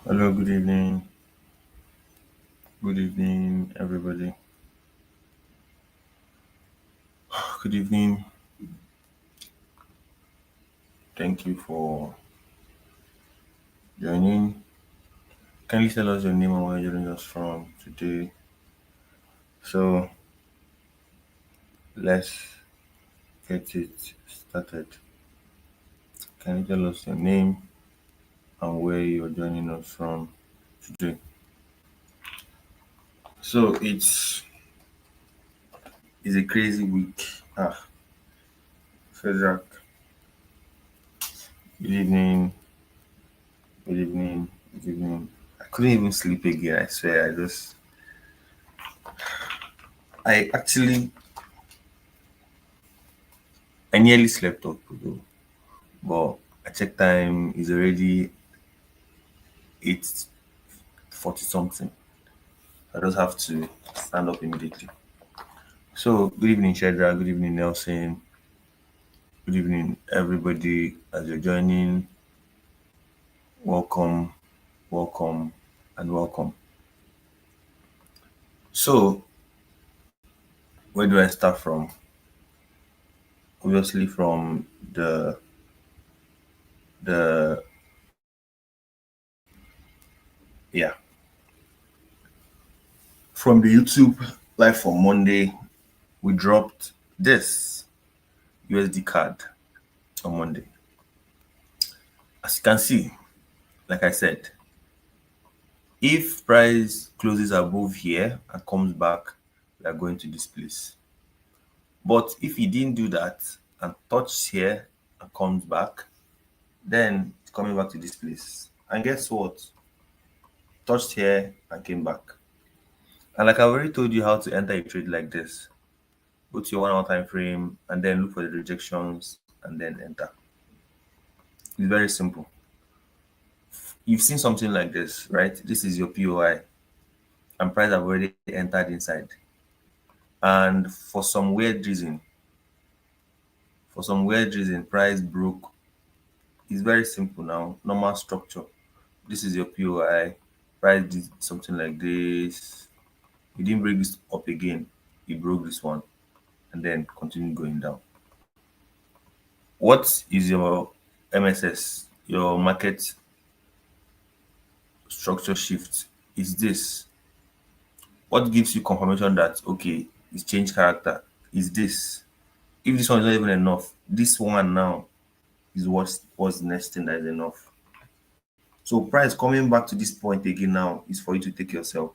Hello, good evening. Good evening, everybody. Good evening. Thank you for joining. Can you tell us your name and where you're joining us from today? So let's get it started. Can you tell us your name and where you're joining us from today? So it's a crazy week. Frederick, good evening. Good evening. Good evening. I couldn't even sleep again. I swear. I nearly slept up though. But I check time is already 8:40 something. I just have to stand up immediately. So good evening, Shedra. Good evening, Nelson. Good evening, everybody. As you're joining, welcome, welcome, and welcome. So where do I start from? Obviously, from the yeah from the YouTube live for Monday. We dropped this USD card on Monday. As you can see, like I said, if price closes above here and comes back, we are going to this place. But if he didn't do that and touches here and comes back, then it's coming back to this place. And guess what? Touched here and came back. And like I already told you how to enter a trade like this. Go to your 1 hour time frame and then look for the rejections and then enter. It's very simple. You've seen something like this, right? This is your POI and price have already entered inside. And for some weird reason, price broke. It's very simple now. Normal structure. This is your POI. Price did something like this. It didn't break this up again. It broke this one and then continued going down. What is your MSS? Your market structure shift is this. What gives you confirmation that okay, it's changed character? Is this. If this one is not even enough, this one now is what's the next thing that is enough. So price coming back to this point again now is for you to take yourself.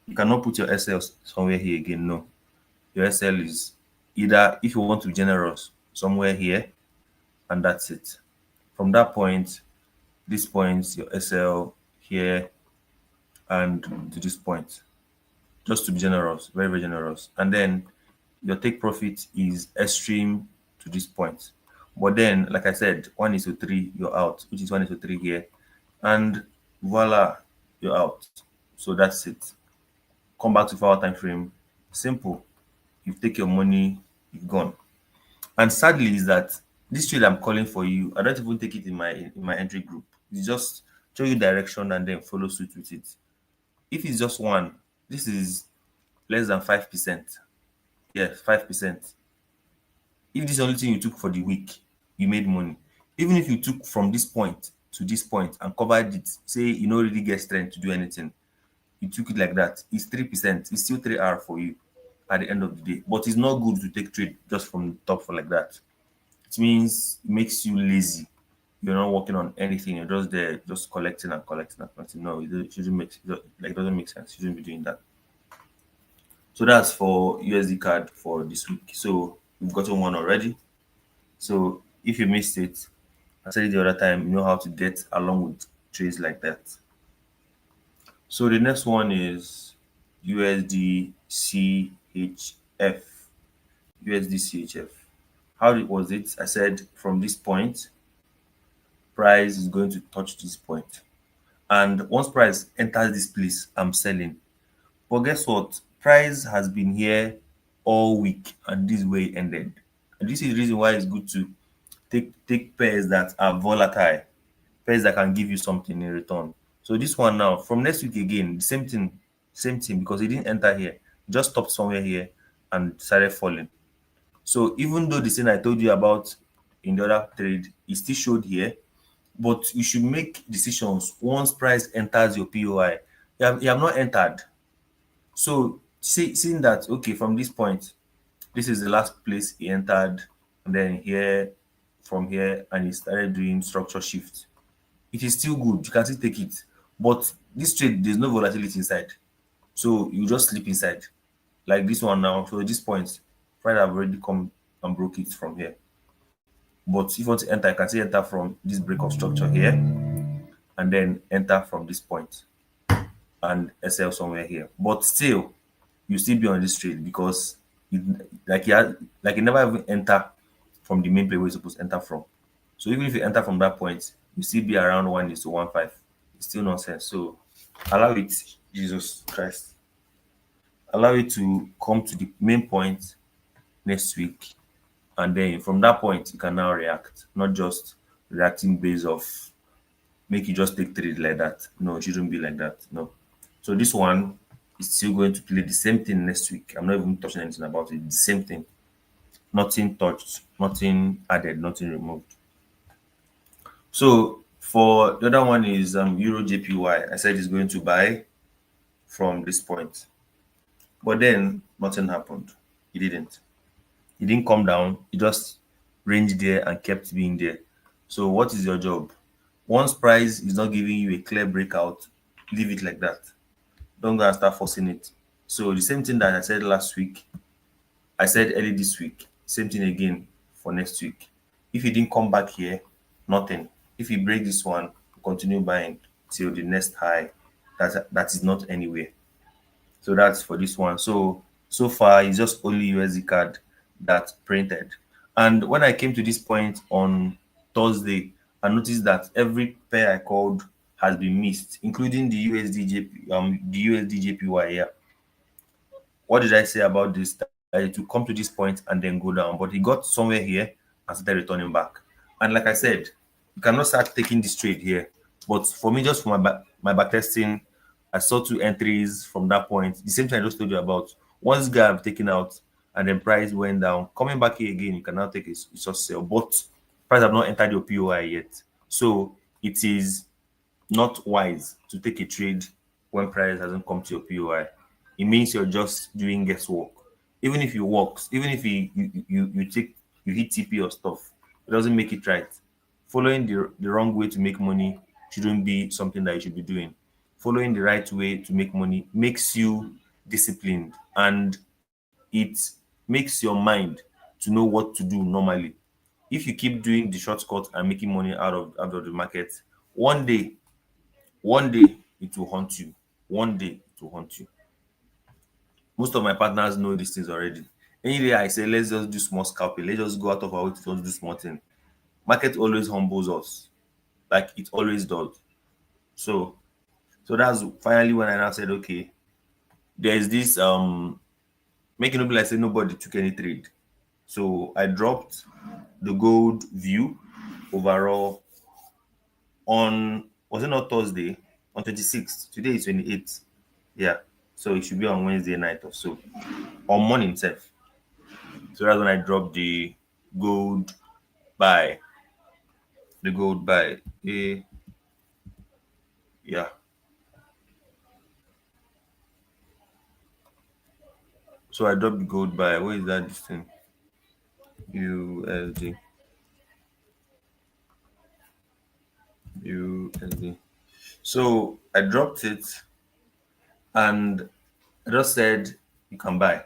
You cannot put your SL somewhere here again. No, your SL is either if you want to be generous somewhere here, and that's it. From that point, this point, your SL here, and to this point, just to be generous, very very generous, and then your take profit is extreme to this point. But then, like I said, 1:3, you're out, which is 1:3 here, and voila, you're out. So that's it. Come back to 4 hour time frame. Simple. You take your money, you've gone. And sadly, is that this trade I'm calling for you, I don't even take it in my entry group. It's just show you direction and then follow suit with it. If it's just one, this is less than 5%. Yes, 5%. If this is the only thing you took for the week, you made money. Even if you took from this point to this point and covered it, say you don't really get strength to do anything, you took it like that, it's 3%. It's still 3R for you at the end of the day. But it's not good to take trade just from the top for like that. It means it makes you lazy. You're not working on anything. You're just there, just collecting and collecting and collecting. No, it shouldn't it doesn't make sense. You shouldn't be doing that. So that's for USD card for this week. So we've gotten one already. So if you missed it, I said it the other time, you know how to get along with trades like that. So the next one is USD CHF. USD CHF. Was it? I said from this point, price is going to touch this point. And once price enters this place, I'm selling. But guess what? Price has been here all week and this way ended. And this is the reason why it's good to take pairs that are volatile, pairs that can give you something in return. So this one now, from next week again, the same thing because it didn't enter here. It just stopped somewhere here and started falling. So even though the thing I told you about in the other trade, it still showed here, but you should make decisions once price enters your POI. You have not entered. So seeing that, okay, from this point, this is the last place he entered, and then here, from here, and he started doing structure shift. It is still good. You can still take it. But this trade, there's no volatility inside. So you just sleep inside. Like this one now. So at this point, price have already come and broke it from here. But if you want to enter, you can still enter from this break of structure here and then enter from this point and SL somewhere here. But still, you still be on this trade because it, like you never even enter from the main play where you're supposed to enter from. So even if you enter from that point, you still be around 1:15. It's still nonsense. So allow it, Jesus Christ. Allow it to come to the main point next week. And then from that point, you can now react, not just reacting based off make you just take trade like that. No, it shouldn't be like that. No. So this one is still going to play the same thing next week. I'm not even touching anything about it. The same thing. Nothing touched, nothing added, nothing removed. So for the other one is Euro JPY. I said it's going to buy from this point. But then nothing happened. It didn't. It didn't come down. It just ranged there and kept being there. So what is your job? Once price is not giving you a clear breakout, leave it like that. Don't go and start forcing it. So the same thing that I said last week, I said early this week. Same thing again for next week. If you didn't come back here, nothing. If you break this one, continue buying till the next high. That is not anywhere. So that's for this one. So far it's just only USD card that printed. And when I came to this point on Thursday, I noticed that every pair I called has been missed, including the USD JPY. Yeah. What did I say about this? That it will come to this point and then go down, but he got somewhere here and started returning back. And like I said, you cannot start taking this trade here. But for me, just for my back testing, I saw two entries from that point. The same thing I just told you about. Once this guy have taken out and then price went down, coming back here again, you can now take a short sell. But price have not entered your POI yet. So it is not wise to take a trade when price hasn't come to your POI. It means you're just doing guesswork. Even if you works, even if you hit TP or stuff, it doesn't make it right. Following the wrong way to make money shouldn't be something that you should be doing. Following the right way to make money makes you disciplined and it makes your mind to know what to do normally. If you keep doing the shortcut and making money out of the market, one day one day it will haunt you. One day it will haunt you. Most of my partners know these things already. Any day I say, let's just do small scalping, let's just go out of our way to just do small thing. Market always humbles us, like it always does. So, so that's finally when I now said, okay, there's this making it be like say nobody took any trade. So I dropped the gold view overall on was it not Thursday on 26th? Today is 28th. Yeah. So it should be on Wednesday night or so. Or morning itself. So that's when I dropped gold buy. The gold buy. Yeah. So I dropped the gold buy. Where is that this thing? USD. USD. So I dropped it and I just said you can buy.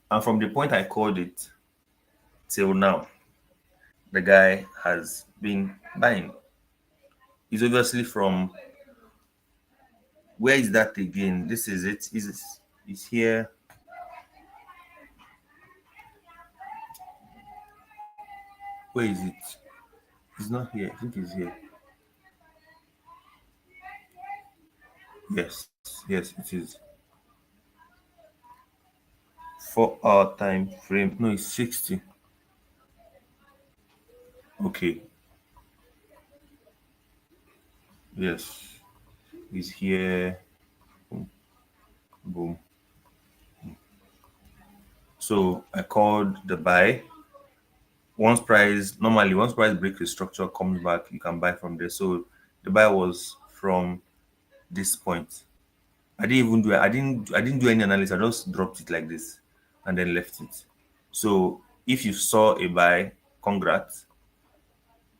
And from the point I called it till now, the guy has been buying. It's obviously from where is that again? This is it. Is here. Where is it? It's not here. I think it's here. Yes, yes, it is. 4 hour time frame. No, it's 60. Okay. Yes. is here. Boom. So I called the buy. Once price break the structure comes back, you can buy from there. So the buy was from this point. I didn't do any analysis. I just dropped it like this and then left it. So if you saw a buy, congrats.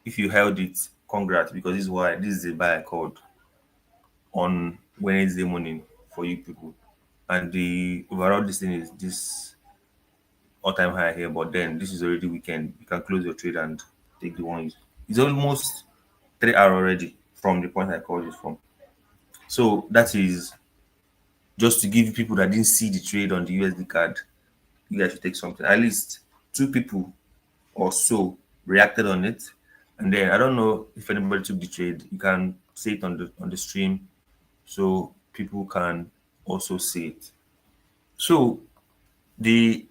If you held it, congrats, because this is a buy I called on Wednesday morning for you people. And the overall this thing is this all-time high here, but then this is already weekend. You can close your trade and take the one. It's almost 3 hours already from the point I called it from. So that is just to give people that didn't see the trade on the USD card, you guys should take something. At least two people or so reacted on it. And then I don't know if anybody took the trade. You can say it on the stream so people can also see it. So the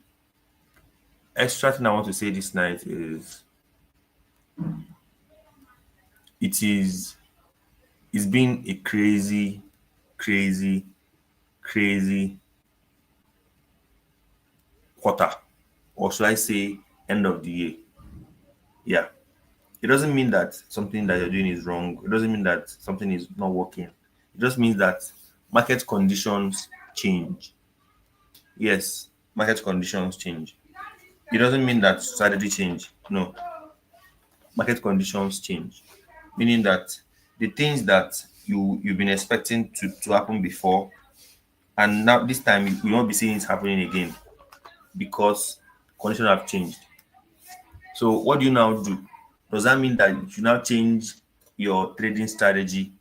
extra thing I want to say this night is it is it's been a crazy, crazy, crazy quarter, or should I say end of the year. Yeah. It doesn't mean that something that you're doing is wrong. It doesn't mean that something is not working. It just means that market conditions change. Yes, market conditions change. It doesn't mean that strategy change. No, market conditions change. Meaning that the things that you've been expecting to happen before, and now this time you won't be seeing it happening again because conditions have changed. So what do you now do? Does that mean that you now change your trading strategy?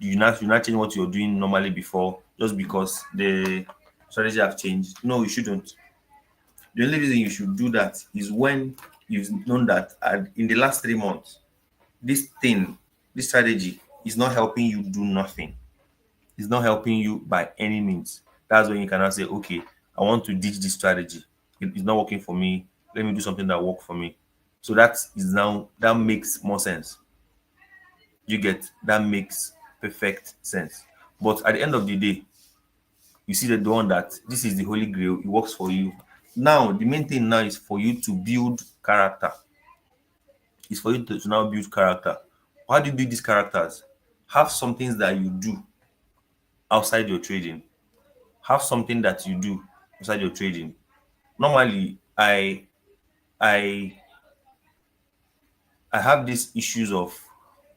You not change what you're doing normally before just because the strategy have changed? No, you shouldn't. The only reason you should do that is when you've known that in the last 3 months, this thing, this strategy is not helping you do nothing. It's not helping you by any means. That's when you can now say, okay, I want to ditch this strategy. It's not working for me. Let me do something that work for me. So that makes more sense. You get that makes perfect sense. But at the end of the day, you see the one that this is the holy grail, it works for you. Now, the main thing now is for you to build character. It's for you to now build character. How do you build these characters? Have some things that you do outside your trading. Have something that you do outside your trading. Normally, I I have these issues of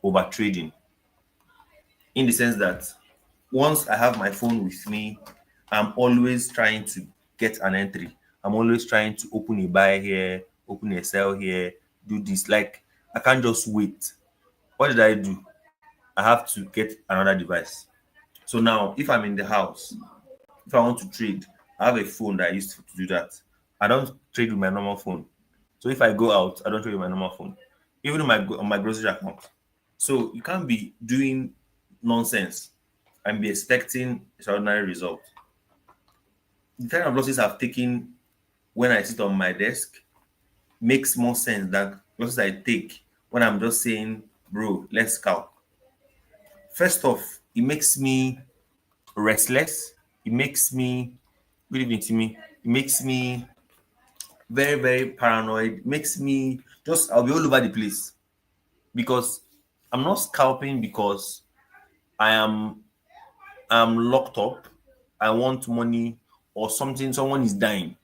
over trading in the sense that once I have my phone with me, I'm always trying to get an entry. I'm always trying to open a buy here, open a sell here, do this. Like I can't just wait. What did I do? I have to get another device. So now, if I'm in the house, if I want to trade, I have a phone that I used to do that. I don't trade with my normal phone. So if I go out, I don't trade with my normal phone, even on my grocery account. So you can't be doing nonsense and be expecting extraordinary results. The kind of losses I've taken when I sit on my desk makes more sense than losses I take when I'm just saying, bro, let's scout. First off, it makes me restless. It makes me, good evening to me. It makes me very, very paranoid. It makes me just, I'll be all over the place because I'm not scalping because I am I'm locked up, I want money or something, someone is dying.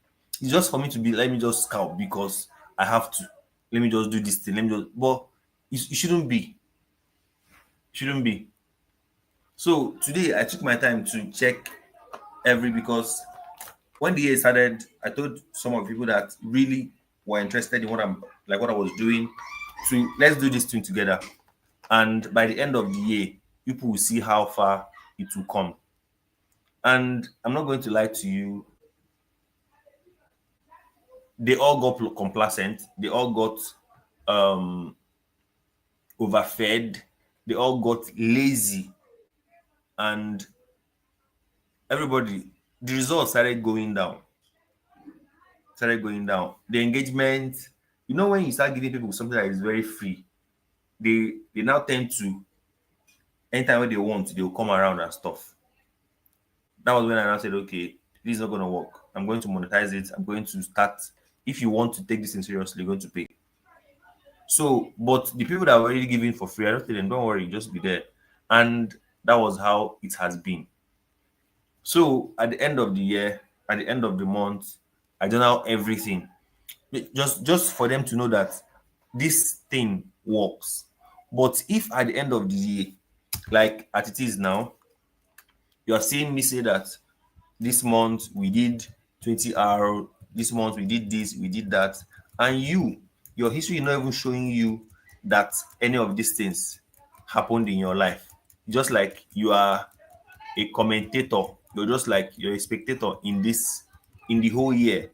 It's just for me to be, let me just scalp because I have to. Let me just do this thing. Let me just, but it shouldn't be. Shouldn't be. So today I took my time to check because when the year started, I told some of the people that really were interested in what I was doing to let's do this thing together. And by the end of the year, people will see how far it will come. And I'm not going to lie to you, they all got complacent, they all got um overfed, they all got lazy, and everybody, the results started going down. The engagement, when you start giving people something that is very free, they now tend to Anytime when they want, they will come around and stuff. That was when I now said, okay, this is not going to work. I'm going to monetize it. I'm going to start. If you want to take this in seriously, you're going to pay. So, but the people that were already giving for free, I don't tell them, don't worry, just be there. And that was how it has been. So at the end of the year, at the end of the month, I journal everything. Just for them to know that this thing works. But if at the end of the year, like as it is now, you are seeing me say that this month we did 20 hour, this month we did this, we did that, and your history is not even showing you that any of these things happened in your life. Just like you are a commentator, you're just like you're a spectator in this, in the whole year,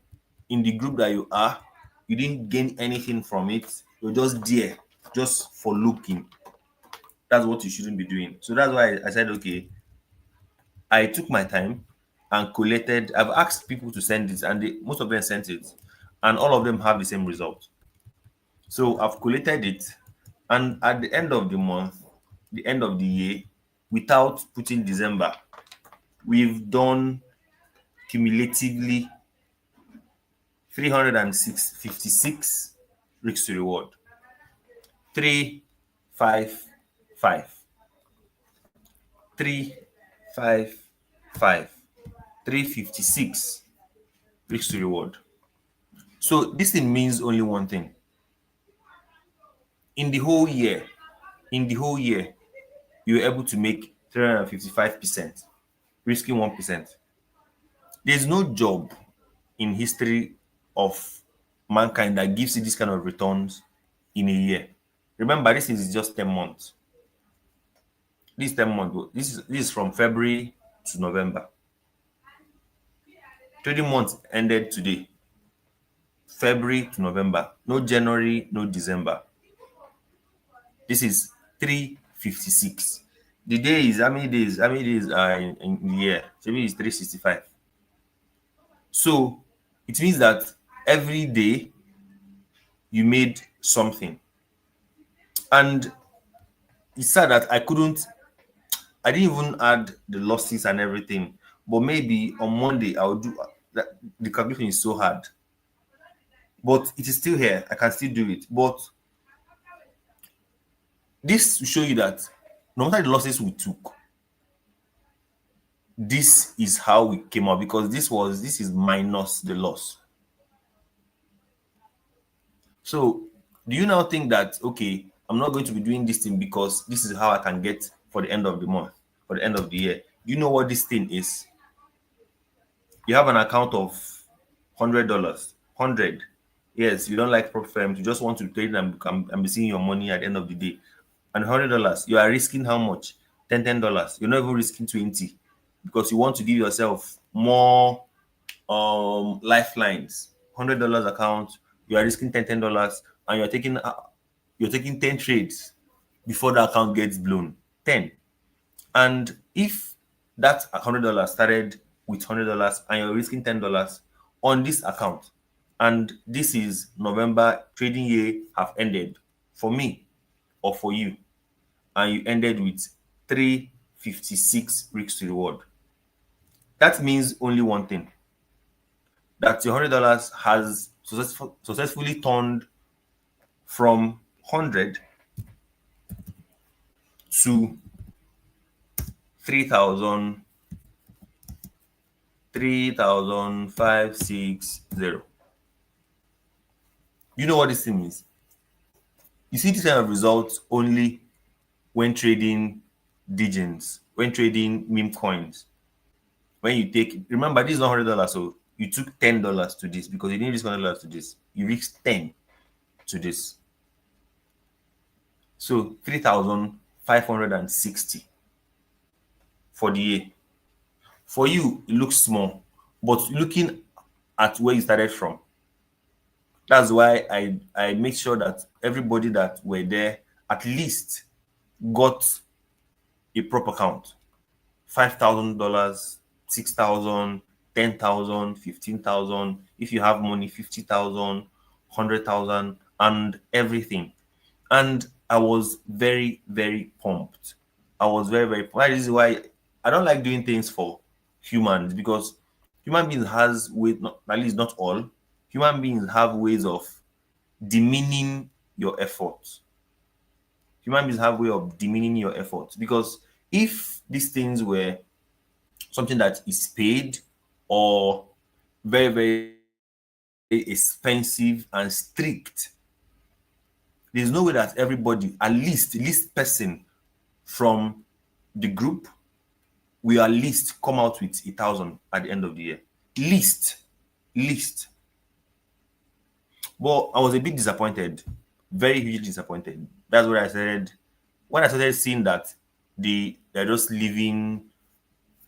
in the group that you are, you didn't gain anything from it. You're just there, just for looking. That's what you shouldn't be doing. So that's why I said, okay, I took my time and collated. I've asked people to send it, and most of them sent it, and all of them have the same result. So I've collated it, and at the end of the month, the end of the year, without putting December, we've done cumulatively 356 risks to reward. 355, 355, 356 risks to reward. So this thing means only one thing. In the whole year, in the whole year, you were able to make 355%, risking 1%. There's no job in history of mankind that gives you this kind of returns in a year. Remember, this is just 10 months. This is 10 months. This is from February to November. 20 months ended today. February to November. No January, no December. This is 356. The days, how many days? How many days are in the year? So maybe it's 365. So it means that every day you made something. And it's sad that I didn't even add the losses and everything. But maybe on Monday I'll do that. The calculation is so hard. But it is still here. I can still do it. But this to show you that no matter the losses we took, this is how we came out, because this is minus the loss. So do you now think that, okay, I'm not going to be doing this thing because this is how I can get for the end of the month, for the end of the year? You know what this thing is? You have an account of $100, 100. Yes, you don't like prop firms, you just want to trade and be seeing your money at the end of the day. And $100, you are risking how much? $10. You're not even risking 20, because you want to give yourself more lifelines. $100 account, you are risking $10, and you're taking 10 trades before the account gets blown. 10. And if that $100 started with $100 and you're risking $10 on this account, and this is November, trading year have ended for me or for you, and you ended with 356 risks to reward, that means only one thing: that your $100 has successfully turned from 100 to 3,000, 3,560. You know what this thing means? You see this kind of results only when trading Digins, when trading meme coins. When you take, remember, this is not $100, so you took $10 to this because you didn't risk $100 to this. You risked 10 to this. So 3,560 for the year. For you, it looks small, but looking at where you started from, that's why I make sure that everybody that were there at least got a proper account. $5,000, 6,000, 10,000, 15,000. If you have money, 50,000, 100,000, and everything. And I was very, very pumped. I was very, very poor. This is why I don't like doing things for humans, because human beings has ways, not, at least not all, human beings have ways of demeaning your efforts. Human beings have way of demeaning your efforts, because if these things were something that is paid or very, very expensive and strict, there's no way that everybody, at least person from the group, will at least come out with 1,000 at the end of the year. Least. But I was a bit disappointed, very hugely disappointed. That's what I said. When I started seeing that they're just living,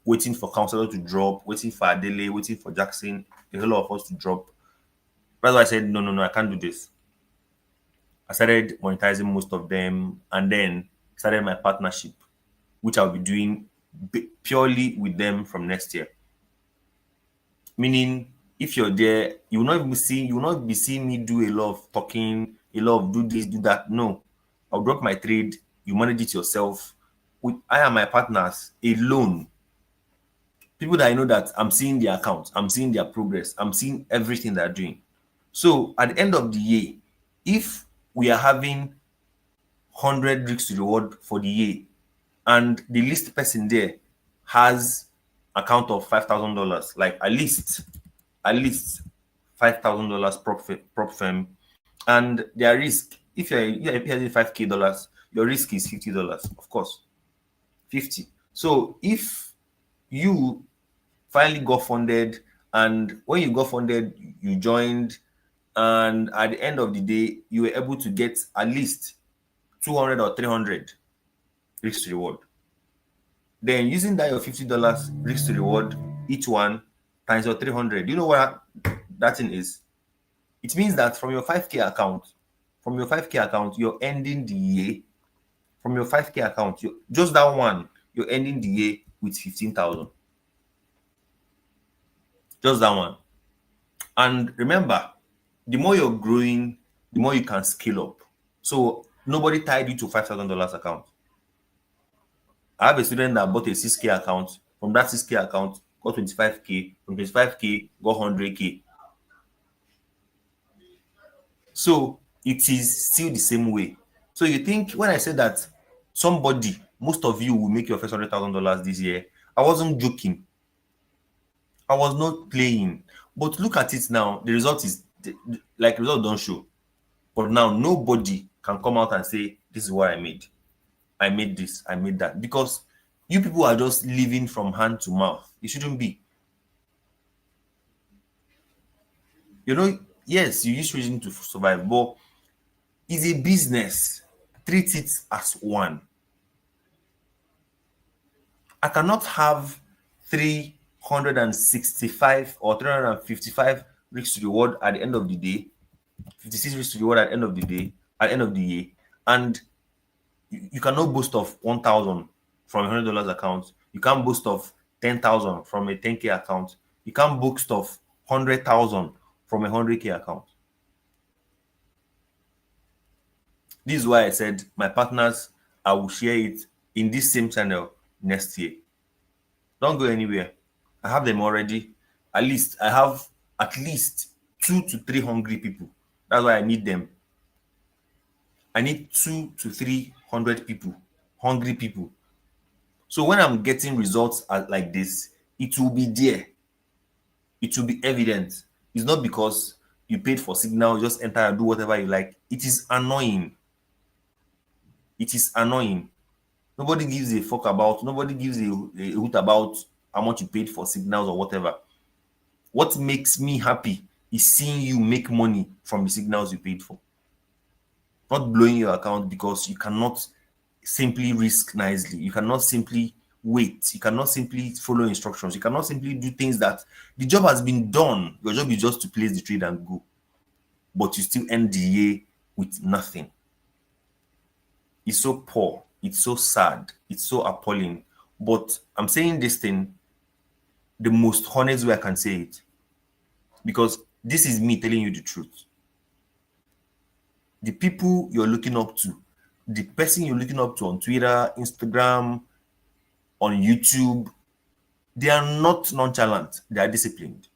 waiting for Counselor to drop, waiting for Adele, waiting for Jackson, a whole lot of us to drop. That's why I said, no, no, no, I can't do this. I started monetizing most of them, and then started my partnership, which I'll be doing purely with them from next year. Meaning, if you're there, you will not be seeing me do a lot of talking, a lot of do this, do that. No, I'll drop my trade. You manage it yourself. I and my partners alone, people that I know that I'm seeing their accounts, I'm seeing their progress, I'm seeing everything they're doing. So at the end of the year, if we are having 100 risk to reward for the year, and the least person there has account of $5,000, like at least $5,000 prop firm, and their risk, if you're having $5K, your risk is $50, of course, 50. So if you finally got funded, and when you got funded, you joined, and at the end of the day, you were able to get at least 200 or 300 risk to reward. Then using that your $50 risk to reward, each one times your 300, you know what that thing is? It means that from your 5K account, you're ending the year, from your 5K account, just that one, you're ending the year with 15,000. Just that one. And remember, the more you're growing, the more you can scale up. So nobody tied you to $5,000 account. I have a student that bought a 6K account. From that 6K account, got 25K. From 25K, got 100K. So it is still the same way. So you think when I said that most of you will make your first $100,000 this year, I wasn't joking. I was not playing. But look at it now. The result is like the result don't show. But now nobody can come out and say, this is what I made. I made this, I made that. Because you people are just living from hand to mouth. It shouldn't be. Yes, you use trading to survive, but it's a business. Treat it as one. I cannot have 365 or 355 risks to reward at the end of the day, 56 risks to reward at the end of the day, at the end of the year, and you cannot boast of 1,000 from a $100 account. You can't boast of 10,000 from a 10K account. You can't boast of 100,000 from a 100K account. This is why I said my partners, I will share it in this same channel next year. Don't go anywhere. I have them already. I have at least 2 to 3 hungry people. That's why I need them. I need 2 to 300 people, hungry people. So when I'm getting results like this, it will be there. It will be evident. It's not because you paid for signal, just enter and do whatever you like. It is annoying. It is annoying. Nobody gives a fuck about, nobody gives a hoot about how much you paid for signals or whatever. What makes me happy is seeing you make money from the signals you paid for. Not blowing your account because you cannot simply risk nicely. You cannot simply wait. You cannot simply follow instructions. You cannot simply do things that the job has been done. Your job is just to place the trade and go. But you still end the year with nothing. It's so poor. It's so sad. It's so appalling. But I'm saying this thing the most honest way I can say it. Because this is me telling you the truth. The people you're looking up to, the person you're looking up to on Twitter, Instagram, on YouTube, they are not nonchalant. They are disciplined.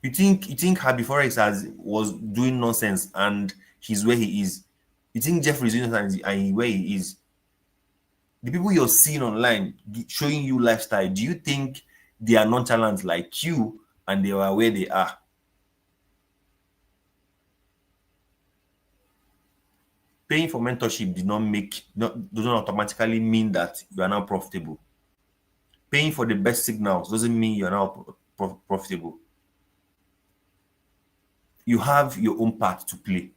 You think Happy Forex was doing nonsense and he's where he is. You think Jeffrey is doing nonsense and where he is. The people you're seeing online showing you lifestyle, do you think they are nonchalant like you and they are where they are? Paying for mentorship does not automatically mean that you are now profitable. Paying for the best signals doesn't mean you're now profitable. You have your own part to play.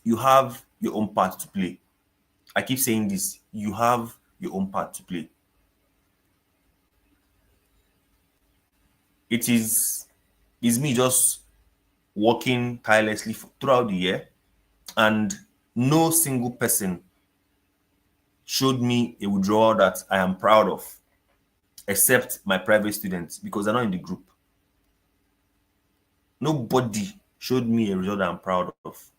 You have your own part to play. I keep saying this. You have your own part to play. Is me just working tirelessly throughout the year, and no single person showed me a withdrawal that I am proud of, except my private students, because they're not in the group. Nobody showed me a result that I'm proud of.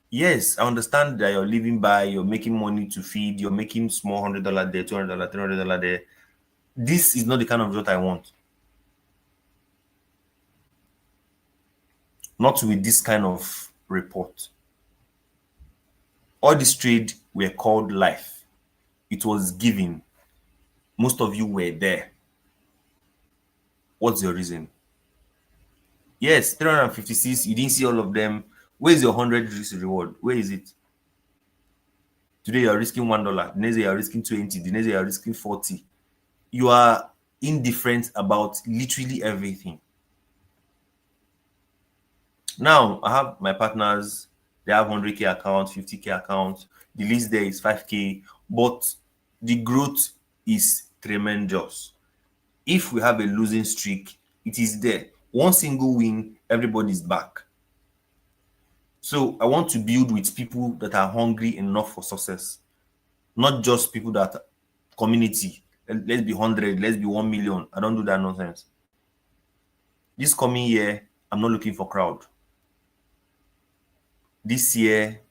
Yes, I understand that you're living by, you're making money to feed, you're making small $100 there, $200, $300 there. This is not the kind of result I want. Not with this kind of report. All this trade were called life. It was given. Most of you were there. What's your reason? Yes, 356, you didn't see all of them. Where is your 100 risk reward? Where is it? Today you are risking $1. The next day you are risking 20. The next day you are risking 40. You are indifferent about literally everything. Now I have my partners, they have 100K accounts, 50K accounts. The least there is 5K, but the growth is tremendous. If we have a losing streak, it is there. One single win, everybody's back. So I want to build with people that are hungry enough for success, not just people that community. Let's be 100, let's be 1 million. I don't do that nonsense. This coming year, I'm not looking for crowd. This year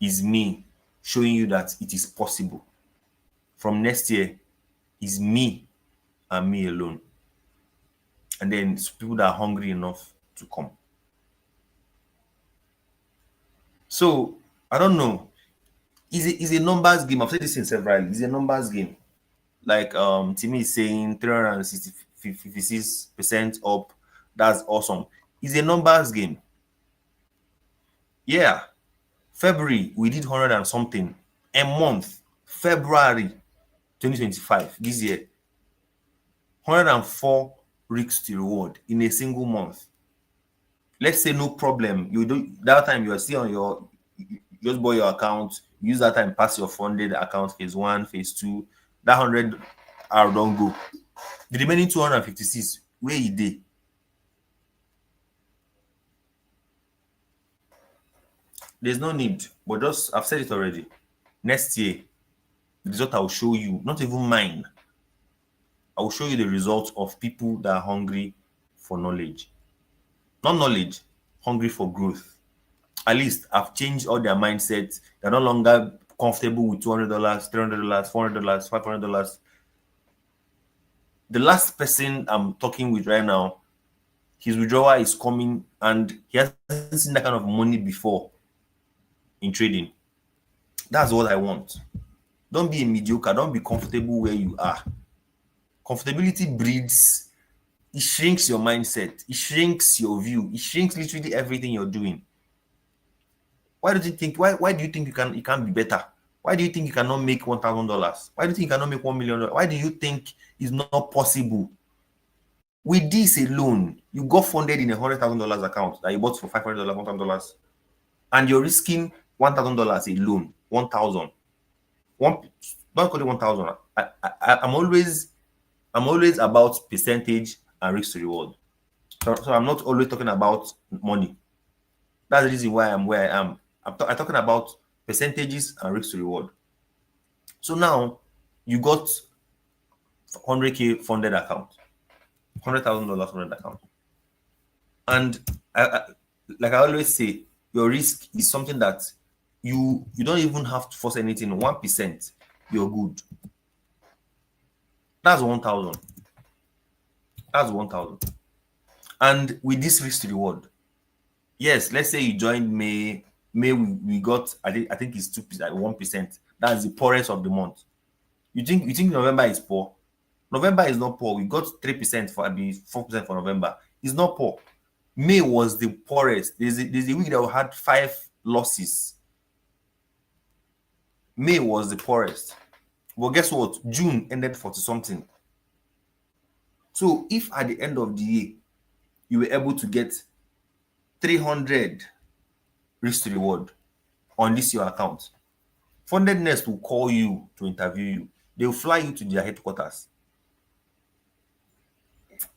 is me showing you that it is possible. From next year is me and me alone. And then people that are hungry enough to come. So I don't know. Is a numbers game. I've said this in several. It's a numbers game. Like Timmy is saying 356% up. That's awesome. It's a numbers game. Yeah. February, we did 100 and something. A month. February 2025, this year. 104 risks to reward in a single month. Let's say no problem. You do that time you are still on your, you just buy your account, use that time, pass your funded account, phase 1, phase 2, that 100 are don't go. The remaining 256, where you dey? There's no need, but just I've said it already. Next year, the result I will show you, not even mine. I will show you the results of people that are hungry for knowledge. Not knowledge, hungry for growth. At least I've changed all their mindsets. They're no longer comfortable with $200, $300, $400, $500. The last person I'm talking with right now, his withdrawal is coming and he hasn't seen that kind of money before in trading. That's what I want. Don't be a mediocre. Don't be comfortable where you are. Comfortability breeds, it shrinks your mindset. It shrinks your view. It shrinks literally everything you're doing. Why do you think you can't be better? Why do you think you cannot make $1,000? Why do you think you cannot make $1 million? Why do you think it's not possible? With this alone, you got funded in $100,000 account that you bought for $500, $1,000, and you're risking $1,000 alone. 1,000. Don't call it 1,000. I'm always about percentage and risk to reward. So I'm not always talking about money. That's the reason why I'm where I am. I'm talking about percentages and risk to reward. So now you got 100K funded account, $100,000 funded account, and like I always say, Your risk is something that you don't even have to force anything. 1%, you're good. That's 1,000. That's 1,000. And with this risk to reward, yes, let's say you joined May. May we got, I think it's 2%, 1%. That's the poorest of the month. You think November is poor? November is not poor. We got 3% for, 4% for November. It's not poor. May was the poorest. There's a week that we had 5 losses. May was the poorest. But guess what? June ended 40 something. So if at the end of the year you were able to get 300 risk to reward on this your account, Funded Nest will call you to interview you. They will fly you to their headquarters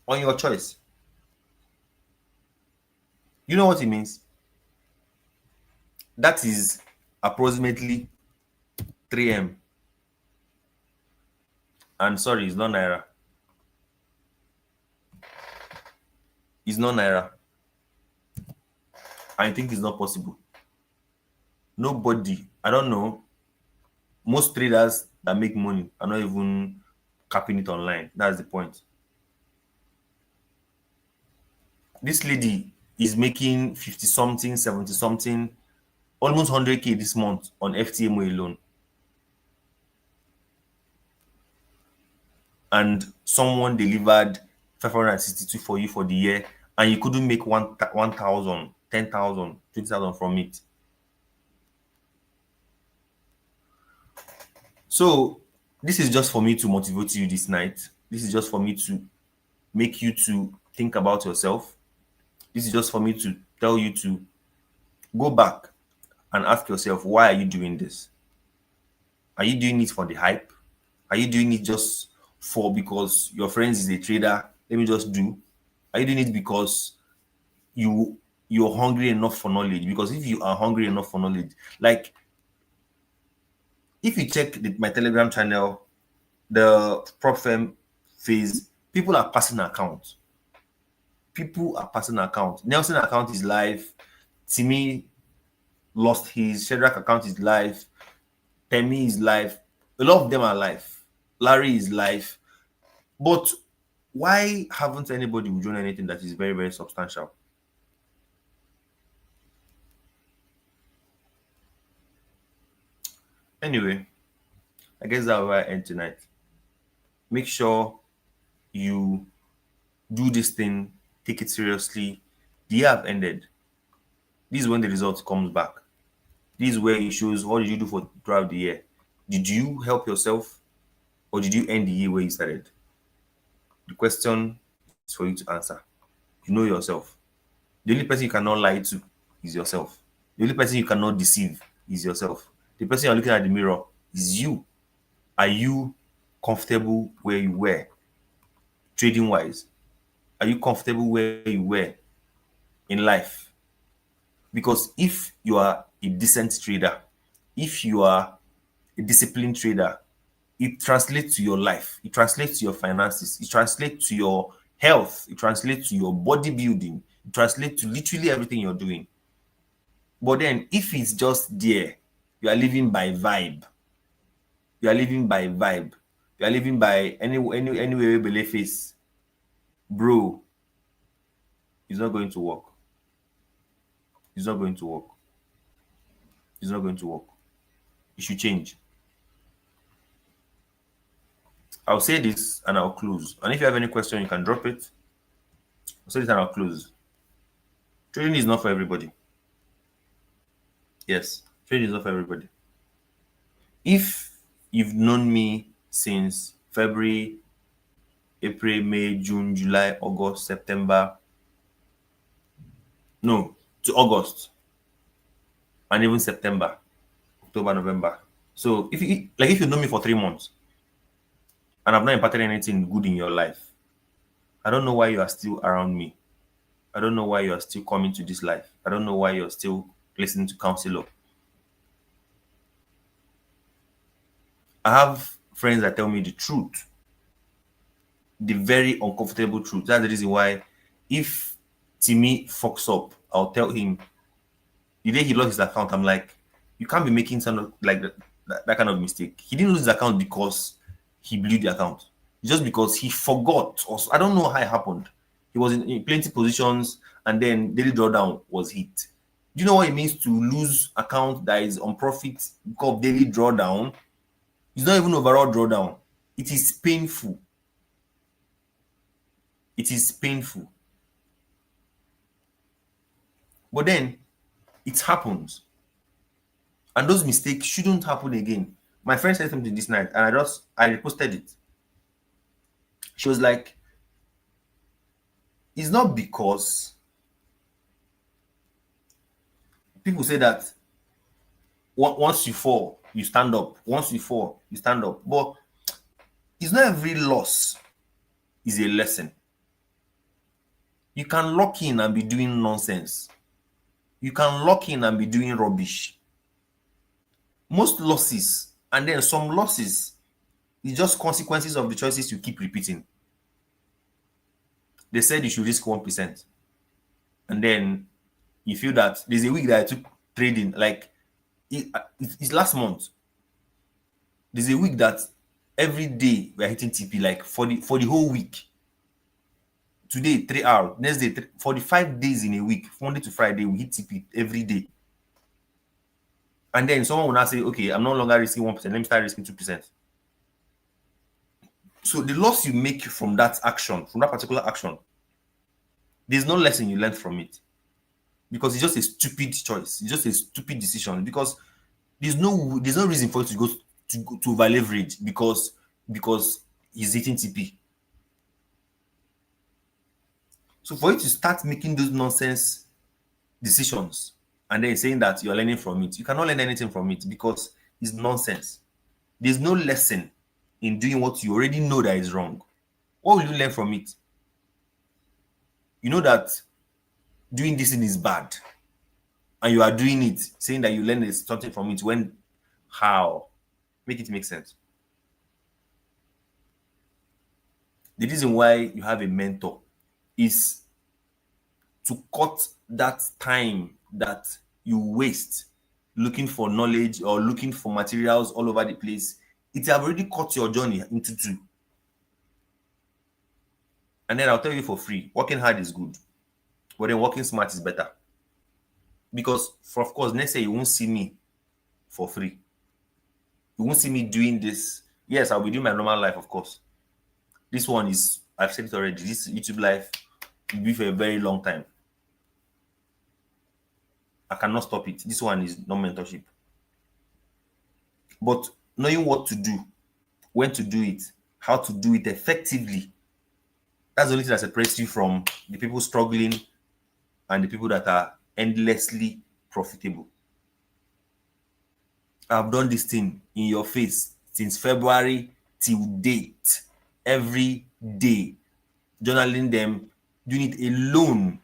on your choice. You know what it means? That is approximately 3M. And sorry, it's not Naira. It's not Naira. I think it's not possible. Nobody, I don't know. Most traders that make money are not even capping it online. That's the point. This lady is making 50 something, 70 something, almost 100K this month on FTMO alone. And someone delivered 562 for you for the year, and you couldn't make 1,000, 10,000, 20,000 from it. So this is just for me to motivate you this night. This is just for me to make you to think about yourself. This is just for me to tell you to go back and ask yourself, why are you doing this? Are you doing it for the hype? Are you doing it just for because your friends is a trader? Let me just do. Are you doing it because you're hungry enough for knowledge? Because if you are hungry enough for knowledge, like if you check my Telegram channel, the prop firm phase, people are passing accounts. People are passing accounts. Nelson account is live. Timmy lost his. Shedrack account is live. Temi is live. A lot of them are live. Larry is live. But why haven't anybody withdrawn anything that is very, very substantial? Anyway, I guess that's where I end tonight. Make sure you do this thing, take it seriously. The year have ended. This is when the result comes back. This is where it shows what did you do for throughout the year. Did you help yourself, or did you end the year where you started? The question is for you to answer. You know yourself. The only person you cannot lie to is yourself. The only person you cannot deceive is yourself. The person you're looking at the mirror is you. Are you comfortable where you were trading wise? Are you comfortable where you were in life? Because if you are a decent trader, if you are a disciplined trader, it translates to your life, it translates to your finances, it translates to your health, it translates to your bodybuilding, it translates to literally everything you're doing. But then if it's just there, you are living by vibe. You are living by vibe. You are living by anywhere you believe face. Bro, it's not going to work. It's not going to work. It's not going to work. You should change. I'll say this and I'll close. And if you have any question, you can drop it. I'll say this and I'll close. Trading is not for everybody. Yes, trading is not for everybody. If you've known me since February, April, May, June, July, August, September, no, to August, and even September, October, November. So if you know me for 3 months and I've not imparted anything good in your life, I don't know why you are still around me. I don't know why you are still coming to this life. I don't know why you're still listening to Counselor. I have friends that tell me the truth, the very uncomfortable truth. That's the reason why if Timmy fucks up, I'll tell him The day he lost his account, I'm like, you can't be making some like that kind of mistake. He didn't lose his account because he blew the account. Just because he forgot, or I don't know how it happened. He was in plenty positions, and then daily drawdown was hit. Do you know what it means to lose account that is on profit because of daily drawdown? It's not even overall drawdown. It is painful. It is painful. But then it happens. And those mistakes shouldn't happen again. My friend said something this night, and I reposted it. She was like, it's not because people say that once you fall, you stand up. Once you fall, you stand up. But it's not every loss is a lesson. You can lock in and be doing nonsense. You can lock in and be doing rubbish. Most losses, and then some losses, is just consequences of the choices you keep repeating. They said you should risk 1%. And then you feel that there's a week that I took trading, like it's last month. There's a week that every day we're hitting TP, like for the whole week. Today 3 hours, next day 45 days in a week, Monday to Friday, we hit TP every day. And then someone will now say, okay, I'm no longer risking 1%, let me start risking 2%. So the loss you make from that action, from that particular action, there's no lesson you learn from it. Because it's just a stupid choice. It's just a stupid decision. Because there's no reason for you to go to over leverage because he's hitting TP. So for you to start making those nonsense decisions and then saying that you're learning from it, you cannot learn anything from it because it's nonsense. There's no lesson in doing what you already know that is wrong. What will you learn from it? You know that doing this thing is bad, and you are doing it, saying that you learn something from it. When? How? Make it make sense. The reason why you have a mentor is to cut that time that you waste looking for knowledge or looking for materials all over the place. It have already cut your journey into two. And then I'll tell you for free, working hard is good, but then working smart is better. Because of course, next year you won't see me for free. You won't see me doing this. Yes, I'll be doing my normal life, of course. This one is, I've said it already, this YouTube life will be for a very long time. I cannot stop it. This one is not mentorship. But knowing what to do, when to do it, how to do it effectively, that's the only thing that separates you from the people struggling and the people that are endlessly profitable. I've done this thing in your face since February till date, every day, journaling them, doing it alone,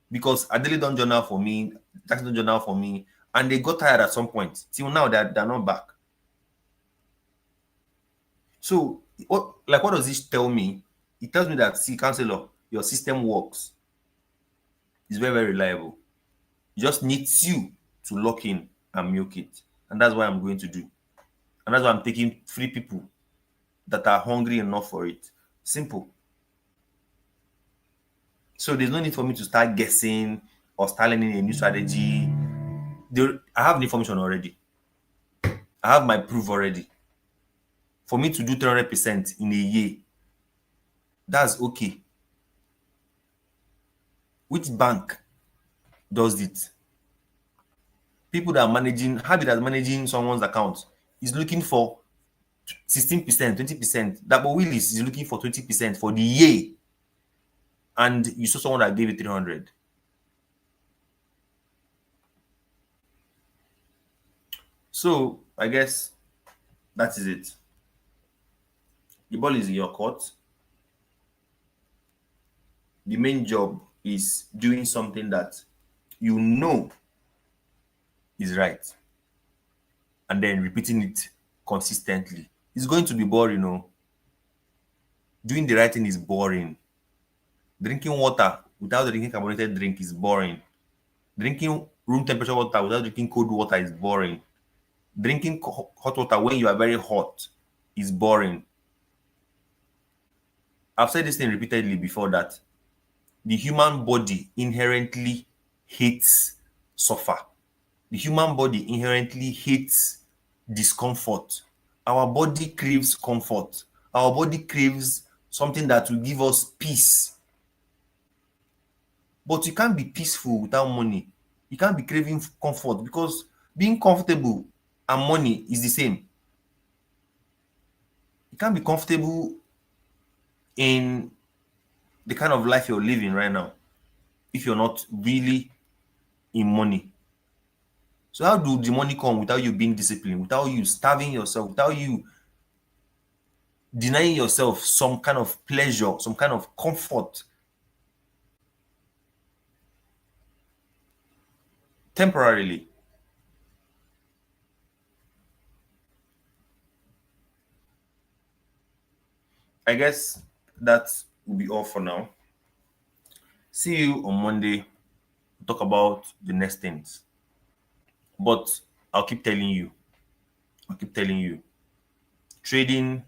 because Adele don't journal for me, Jackson don't journal for me, and they got tired at some point. Till now, they're not back. So, what does this tell me? It tells me that, see, counselor, your system works. It's very, very reliable. It just needs you to lock in and milk it. And that's what I'm going to do. And that's why I'm taking 3 people that are hungry enough for it. Simple. So there's no need for me to start guessing or start learning a new strategy. I have the information already. I have my proof already. For me to do 300% in a year, that's okay. Which bank does it? People that are managing, Habit that's managing someone's account is looking for 16%, 20%. That but Willis is looking for 20% for the year. And you saw someone that gave it 300. So I guess that is it. The ball is in your court. The main job is doing something that you know is right and then repeating it consistently. It's going to be boring, no? Doing the right thing is boring. Drinking water without drinking carbonated drink is boring. Drinking room temperature water without drinking cold water is boring. Drinking hot water when you are very hot is boring. I've said this thing repeatedly before that the human body inherently hates suffer. The human body inherently hates discomfort. Our body craves comfort. Our body craves something that will give us peace. But you can't be peaceful without money. You can't be craving comfort because being comfortable and money is the same. You can't be comfortable in the kind of life you're living right now if you're not really in money. So how do the money come without you being disciplined, without you starving yourself, without you denying yourself some kind of pleasure, some kind of comfort temporarily? I guess that will be all for now. See you on Monday. Talk about the next things. But I'll keep telling you, trading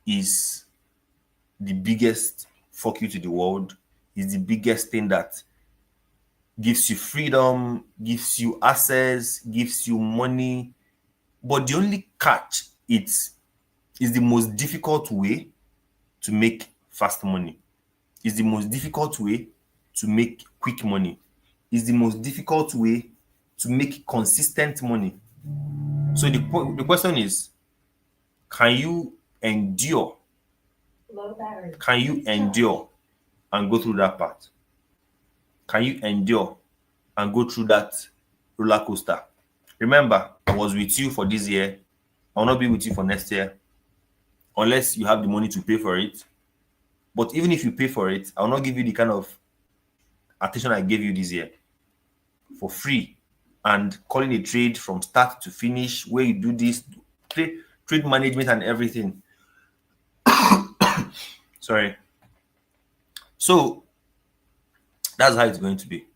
is the biggest fuck you to the world, is the biggest thing that gives you freedom, gives you access, gives you money. But the only catch is the most difficult way to make fast money. It's the most difficult way to make quick money. It's the most difficult way to make consistent money. So the question is, can you endure? Can you endure and go through that part? Can you endure and go through that roller coaster? Remember, I was with you for this year. I will not be with you for next year unless you have the money to pay for it. But even if you pay for it, I will not give you the kind of attention I gave you this year for free and calling a trade from start to finish where you do this trade management and everything. Sorry. So that's how it's going to be.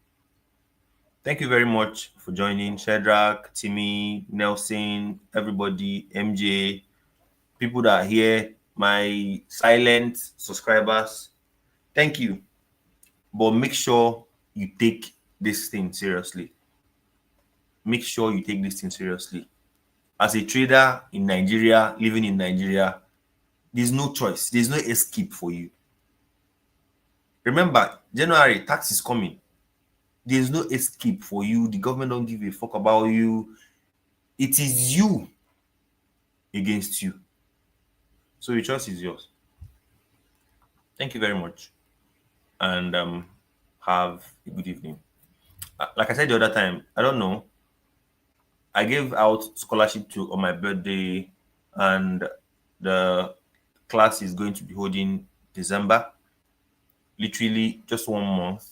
Thank you very much for joining. Shadrach, Timmy, Nelson, everybody, MJ, people that are here, my silent subscribers. Thank you. But make sure you take this thing seriously. Make sure you take this thing seriously. As a trader in Nigeria, living in Nigeria, there's no choice. There's no escape for you. Remember, January, tax is coming. There's no escape for you. The government don't give a fuck about you. It is you against you. So your choice is yours. Thank you very much. And have a good evening. Like I said the other time, I don't know. I gave out scholarship on my birthday, and the class is going to be holding December. Literally just 1 month,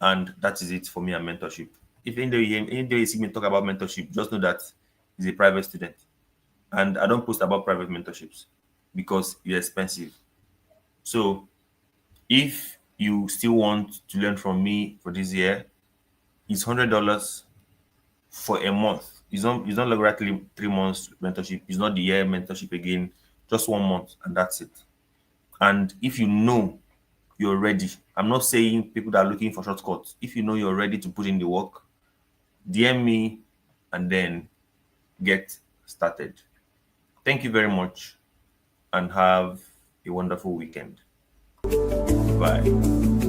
and that is it for me and mentorship. If any day you see me talk about mentorship, just know that he's a private student, and I don't post about private mentorships because it's expensive. So if you still want to learn from me for this year, it's $100 for a month. It's not like regularly 3 months mentorship. It's not the year mentorship again. Just 1 month, and that's it. And if you know you're ready, I'm not saying people that are looking for shortcuts. If you know you're ready to put in the work, DM me and then get started. Thank you very much and have a wonderful weekend. Bye.